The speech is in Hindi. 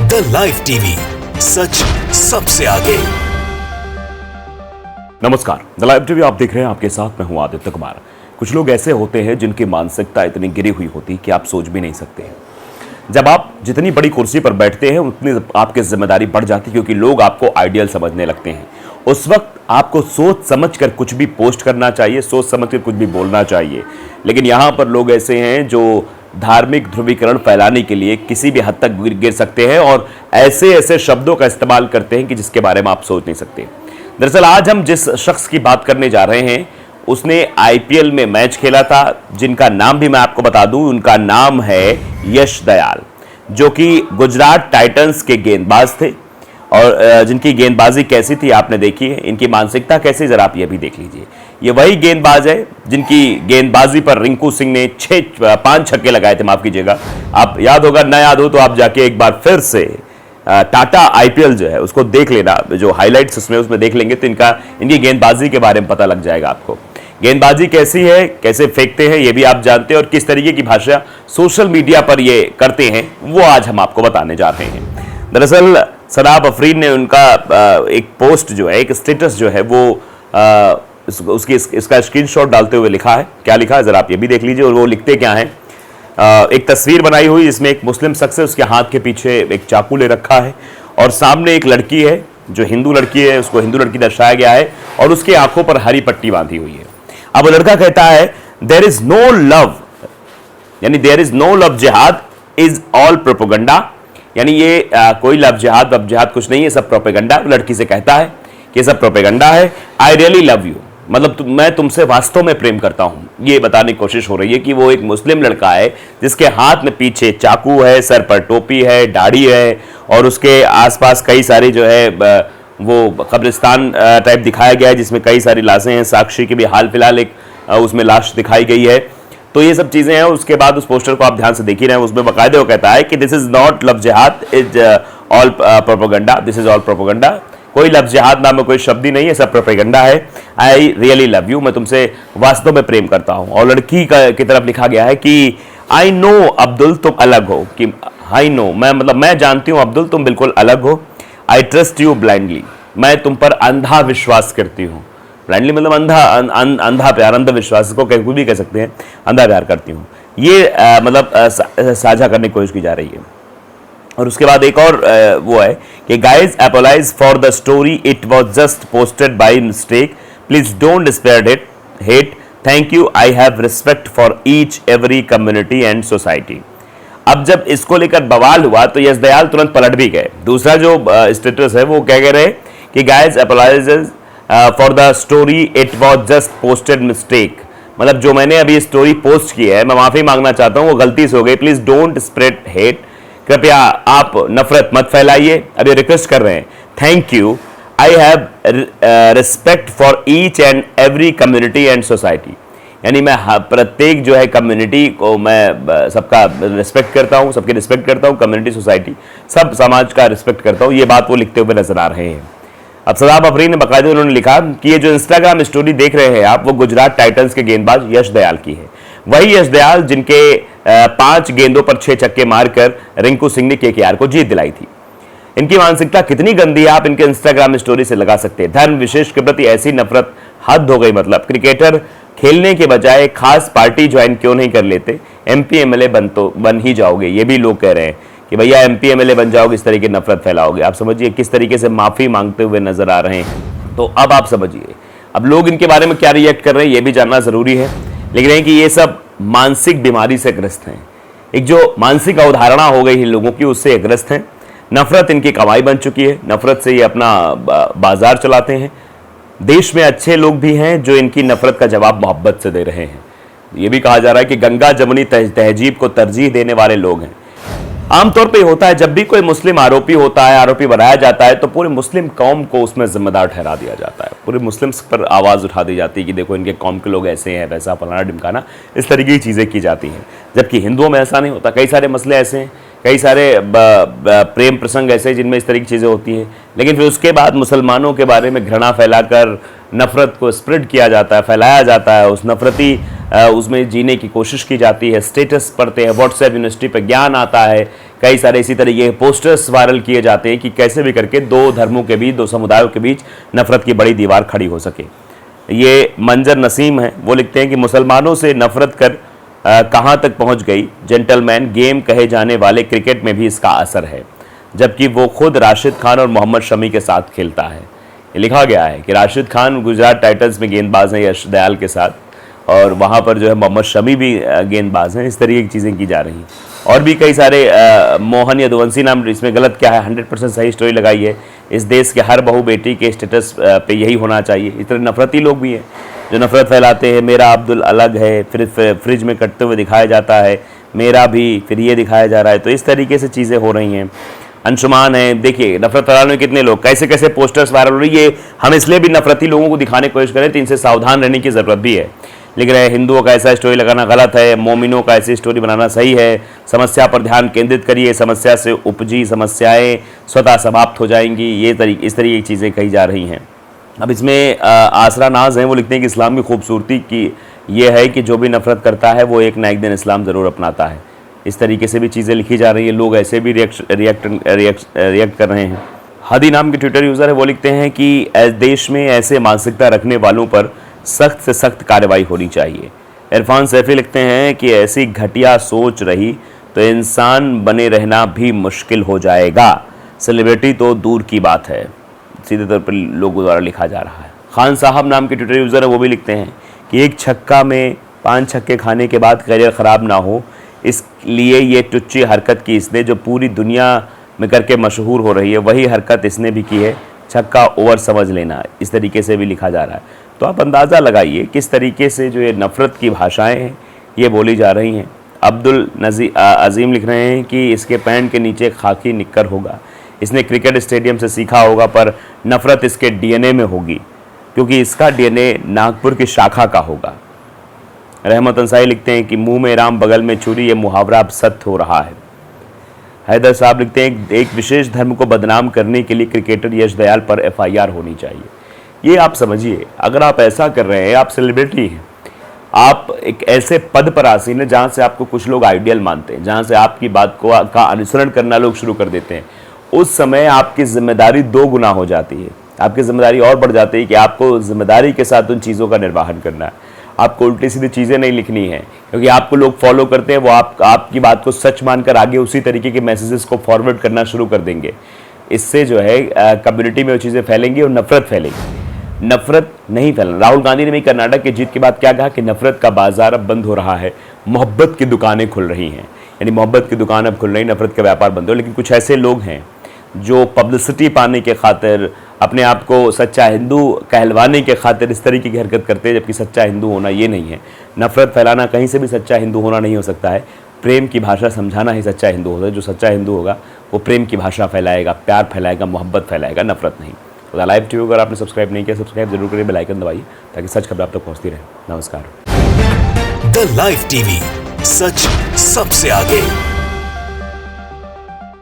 द लाइव टीवी, सच सबसे आगे। नमस्कार, द लाइव टीवी आप देख रहे हैं, आपके साथ मैं हूं आदित्य कुमार। कुछ लोग ऐसे होते हैं जिनकी मानसिकता इतनी गिरी हुई होती कि आप सोच भी नहीं सकते हैं। जब आप जितनी बड़ी कुर्सी पर बैठते हैं उतनी आपकी जिम्मेदारी बढ़ जाती है, क्योंकि लोग आपको आइडियल समझने लगते हैं। उस वक्त आपको सोच समझ कर कुछ भी पोस्ट करना चाहिए, सोच समझ कर कुछ भी बोलना चाहिए। लेकिन यहाँ पर लोग ऐसे हैं जो धार्मिक ध्रुवीकरण फैलाने के लिए किसी भी हद तक गिर सकते हैं और ऐसे ऐसे शब्दों का इस्तेमाल करते हैं कि जिसके बारे में आप सोच नहीं सकते। दरअसल आज हम जिस शख्स की बात करने जा रहे हैं उसने आईपीएल में मैच खेला था, जिनका नाम भी मैं आपको बता दूं। उनका नाम है यश दयाल, जो कि गुजरात टाइटंस के गेंदबाज थे और जिनकी गेंदबाजी कैसी थी आपने देखी है। इनकी मानसिकता कैसी, जरा आप ये भी देख लीजिए। ये वही गेंदबाज है जिनकी गेंदबाजी पर रिंकू सिंह ने 5 छक्के लगाए थे, माफ कीजिएगा। आप याद होगा, ना याद हो तो आप जाके एक बार फिर से टाटा आईपीएल जो है उसको देख लेना, जो हाइलाइट्स उसमें देख लेंगे तो इनकी गेंदबाजी के बारे में पता लग जाएगा आपको। गेंदबाजी कैसी है, कैसे फेंकते हैं ये भी आप जानते हैं, और किस तरीके की भाषा सोशल मीडिया पर ये करते हैं वो आज हम आपको बताने जा रहे हैं। दरअसल सदाब अफरीन ने उनका एक पोस्ट जो है, एक स्टेटस जो है वो इसका स्क्रीनशॉट डालते हुए लिखा है। क्या लिखा है जरा आप ये भी देख लीजिए। और वो लिखते क्या है, एक तस्वीर बनाई हुई जिसमें एक मुस्लिम शख्स है, उसके हाथ के पीछे एक चाकू ले रखा है और सामने एक लड़की है जो हिंदू लड़की है, उसको हिंदू लड़की दर्शाया गया है और उसके आंखों पर हरी पट्टी बांधी हुई है। अब वो लड़का कहता है देयर इज नो लव, यानी देयर इज नो लव जिहाद इज ऑल प्रोपेगेंडा, यानी ये कोई लव जिहाद कुछ नहीं है, सब प्रोपेगेंडा। लड़की से कहता है कि सब प्रोपेगेंडा है। आई रियली लव यू, मतलब मैं तुमसे वास्तव में प्रेम करता हूं। ये बताने की कोशिश हो रही है कि वो एक मुस्लिम लड़का है जिसके हाथ में पीछे चाकू है, सर पर टोपी है, दाढ़ी है और उसके आसपास कई सारी जो है वो कब्रिस्तान टाइप दिखाया गया है जिसमें कई सारी लाशें हैं। साक्षी की भी हाल फिलहाल एक उसमें लाश दिखाई गई है। तो ये सब चीजें हैं। उसके बाद उस पोस्टर को आप ध्यान से देख ही रहे हैं, उसमें बाकायदे वो कहता है कि दिस इज नॉट लव जिहाद, is all propaganda, this is all propaganda. कोई लव जिहाद नाम में कोई शब्द ही नहीं है, सब प्रोपेगेंडा है। आई रियली लव यू, मैं तुमसे वास्तव में प्रेम करता हूं। और लड़की की तरफ लिखा गया है कि आई नो अब्दुल तुम अलग हो, कि आई नो मैं जानती हूं अब्दुल तुम बिल्कुल अलग हो। आई ट्रस्ट यू ब्लाइंडली, मैं तुम पर अंधा विश्वास करती हूँ। ब्लाइंडली मतलब अंधा प्यार, अंधा विश्वास को कुछ भी कह सकते हैं, अंधा प्यार करती हूँ। ये साझा करने की कोशिश की जा रही है। और उसके बाद एक और वो है कि guys apologise for the story, it was just posted by mistake, please don't spread it hate, thank you, I have respect for each every community and society. अब जब इसको लेकर बवाल हुआ तो यश दयाल तुरंत पलट भी गए। दूसरा जो स्टेटस है वो कह रहे कि guys apologises for the story, it was just posted mistake, मतलब जो मैंने अभी स्टोरी पोस्ट की है मैं माफी मांगना चाहता हूँ, वो गलती से हो गई। प्लीज डोंट स्प्रेड हेट, कृपया आप नफरत मत फैलाइए। अभी रिक्वेस्ट कर रहे हैं, thank you, I have respect for each and every community and society, यानी मैं प्रत्येक जो है कम्युनिटी को मैं सबका रिस्पेक्ट करता हूँ, सबकी रिस्पेक्ट करता हूँ, कम्युनिटी सोसाइटी सब समाज का रिस्पेक्ट करता हूँ। ये बात वो लिखते हुए नजर आ रहे हैं। अब सदाब अफरीन ने बाकायदा उन्होंने लिखा कि ये जो इंस्टाग्राम स्टोरी देख रहे हैं आप, वो गुजरात टाइटंस के गेंदबाज यश दयाल की है। वही यश दयाल जिनके 5 गेंदों पर 6 छक्के मारकर रिंकू सिंह ने केकेआर को जीत दिलाई थी। इनकी मानसिकता कितनी गंदी है आप इनके इंस्टाग्राम स्टोरी से लगा सकते हैं। धर्म विशेष के प्रति ऐसी नफरत हद हो गई। मतलब क्रिकेटर खेलने के बजाय खास पार्टी ज्वाइन क्यों नहीं कर लेते, एमपी एमएलए बन ही जाओगे। ये भी लोग कह रहे हैं कि भैया एमपी एमएलए बन जाओगे, इस तरीके की नफरत फैलाओगे। आप समझिए किस तरीके से माफी मांगते हुए नजर आ रहे हैं। तो अब आप समझिए, अब लोग इनके बारे में क्या रिएक्ट कर रहे हैं ये भी जानना जरूरी है। लिख रहे हैं कि ये सब मानसिक बीमारी से ग्रस्त हैं। एक जो मानसिक अवधारणा हो गई है लोगों की, उससे ग्रस्त हैं। नफरत इनकी कमाई बन चुकी है, नफरत से ये अपना बाजार चलाते हैं। देश में अच्छे लोग भी हैं जो इनकी नफरत का जवाब मोहब्बत से दे रहे हैं। ये भी कहा जा रहा है कि गंगा जमुनी तहजीब को तरजीह देने वाले लोग हैं। आमतौर पे होता है जब भी कोई मुस्लिम आरोपी होता है, आरोपी बनाया जाता है, तो पूरे मुस्लिम कौम को उसमें जिम्मेदार ठहरा दिया जाता है। पूरे मुस्लिम्स पर आवाज़ उठा दी जाती है कि देखो इनके कौम के लोग ऐसे हैं, वैसा फलाना ढिमकाना, इस तरीके की चीज़ें की जाती हैं। जबकि हिंदुओं में ऐसा नहीं होता। कई सारे मसले ऐसे हैं, कई सारे प्रेम प्रसंग ऐसे जिनमें इस तरह की चीज़ें होती हैं, लेकिन फिर उसके बाद मुसलमानों के बारे में घृणा फैलाकर नफ़रत को स्प्रेड किया जाता है, फैलाया जाता है। उस उसमें जीने की कोशिश की जाती है। स्टेटस पढ़ते हैं, व्हाट्सएप यूनिवर्सिटी पर ज्ञान आता है कई सारे इसी तरीके के पोस्टर्स वायरल किए जाते हैं कि कैसे भी करके दो धर्मों के बीच, दो समुदायों के बीच नफरत की बड़ी दीवार खड़ी हो सके। ये मंजर नसीम है, वो लिखते हैं कि मुसलमानों से नफरत कर कहाँ तक पहुँच गई, जेंटलमैन गेम कहे जाने वाले क्रिकेट में भी इसका असर है, जबकि वो खुद राशिद खान और मोहम्मद शमी के साथ खेलता है। ये लिखा गया है कि राशिद खान गुजरात टाइटंस में गेंदबाज हैं यश दयाल के साथ, और वहाँ पर जो है मोहम्मद शमी भी गेंदबाज हैं। इस तरीके की चीज़ें की जा रही हैं। और भी कई सारे मोहन यदुवंशी नाम, इसमें गलत क्या है, 100% सही स्टोरी लगाई है। इस देश के हर बहू बेटी के स्टेटस पे यही होना चाहिए। इस तरह नफरती लोग भी हैं जो नफरत फैलाते हैं। मेरा अब्दुल अलग है, फिर फ्रिज में कटते हुए दिखाया जाता है, मेरा भी, फिर ये दिखाया जा रहा है। तो इस तरीके से चीज़ें हो रही हैं। अंशुमान है, देखिए नफरत फैलाने में कितने लोग, कैसे कैसे पोस्टर्स वायरल हो रही है। हम इसलिए भी नफरती लोगों को दिखाने की कोशिश करें तो इनसे सावधान रहने की ज़रूरत भी है। लिख रहे हैं हिंदुओं का ऐसा स्टोरी लगाना गलत है, मोमिनों का ऐसी स्टोरी बनाना सही है। समस्या पर ध्यान केंद्रित करिए, समस्या से उपजी समस्याएं स्वतः समाप्त हो जाएंगी। इस तरीके की चीज़ें कही जा रही हैं। अब इसमें आसरा नाज हैं, वो लिखते हैं कि इस्लाम की खूबसूरती की ये है कि जो भी नफरत करता है वो एक ना एक दिन इस्लाम ज़रूर अपनाता है। इस तरीके से भी चीज़ें लिखी जा रही हैं। लोग ऐसे भी रिएक्ट कर रहे हैं। हदी नाम के ट्विटर यूज़र है, वो लिखते हैं कि देश में ऐसे मानसिकता रखने वालों पर सख्त से सख्त कार्रवाई होनी चाहिए। इरफान सैफी लिखते हैं कि ऐसी घटिया सोच रही तो इंसान बने रहना भी मुश्किल हो जाएगा, सेलिब्रिटी तो दूर की बात है। सीधे तौर पर लोगों द्वारा लिखा जा रहा है। खान साहब नाम के ट्विटर यूज़र है, वो भी लिखते हैं कि एक छक्का में 5 छक्के खाने के बाद करियर ख़राब ना हो, इसलिए ये टुच्ची हरकत की इसने, जो पूरी दुनिया में करके मशहूर हो रही है, वही हरकत इसने भी की है, छक्का ओवर समझ लेना। इस तरीके से भी लिखा जा रहा है। तो आप अंदाज़ा लगाइए किस तरीके से जो ये नफ़रत की भाषाएं हैं ये बोली जा रही हैं। अब्दुल अजीम लिख रहे हैं कि इसके पैंट के नीचे खाकी निक्कर होगा, इसने क्रिकेट स्टेडियम से सीखा होगा, पर नफ़रत इसके डीएनए में होगी क्योंकि इसका डीएनए नागपुर की शाखा का होगा। रहमत अंसारी लिखते हैं कि मुंह में राम बगल में छुरी, ये मुहावरा अब सत्य हो रहा है। हैदर साहब लिखते हैं एक विशेष धर्म को बदनाम करने के लिए क्रिकेटर यश दयाल पर एफआईआर होनी चाहिए। ये आप समझिए, अगर आप ऐसा कर रहे हैं, आप सेलिब्रिटी हैं, आप एक ऐसे पद पर आसीन हैं जहाँ से आपको कुछ लोग आइडियल मानते हैं, जहाँ से आपकी बात का अनुसरण करना लोग शुरू कर देते हैं, उस समय आपकी जिम्मेदारी 2 गुना हो जाती है। आपकी जिम्मेदारी और बढ़ जाती है कि आपको जिम्मेदारी के साथ उन चीज़ों का निर्वहन करना है। आपको उल्टी सीधी चीज़ें नहीं लिखनी है, क्योंकि आपको लोग फॉलो करते हैं, वो आपकी बात को सच मानकर आगे उसी तरीके के मैसेजेस को फॉरवर्ड करना शुरू कर देंगे। इससे जो है कम्युनिटी में वो चीज़ें फैलेंगी और नफरत फैलेगी। नफरत नहीं फैलना। राहुल गांधी ने भी कर्नाटक की जीत के बाद क्या कहा कि नफरत का बाजार अब बंद हो रहा है, मोहब्बत की दुकानें खुल रही हैं। यानी मोहब्बत की दुकान अब खुल रही, नफरत का व्यापार बंद हो। लेकिन कुछ ऐसे लोग हैं जो पब्लिसिटी पाने के खातिर, अपने आप को सच्चा हिंदू कहलवाने के खातिर इस तरीके की हरकत करते हैं, जबकि सच्चा हिंदू होना ये नहीं है। नफरत फैलाना कहीं से भी सच्चा हिंदू होना नहीं हो सकता है। प्रेम की भाषा समझाना ही सच्चा हिंदू होता है। जो सच्चा हिंदू होगा वो प्रेम की भाषा फैलाएगा, प्यार फैलाएगा, मोहब्बत फैलाएगा, नफरत नहीं। तो लाइव टीवी अगर आपने सब्सक्राइब नहीं किया, सब्सक्राइब जरूर करिए, बेल आइकन दबाइए ताकि सच खबर आप तक पहुंचती रहे। नमस्कार। द लाइव टीवी, सच सबसे आगे।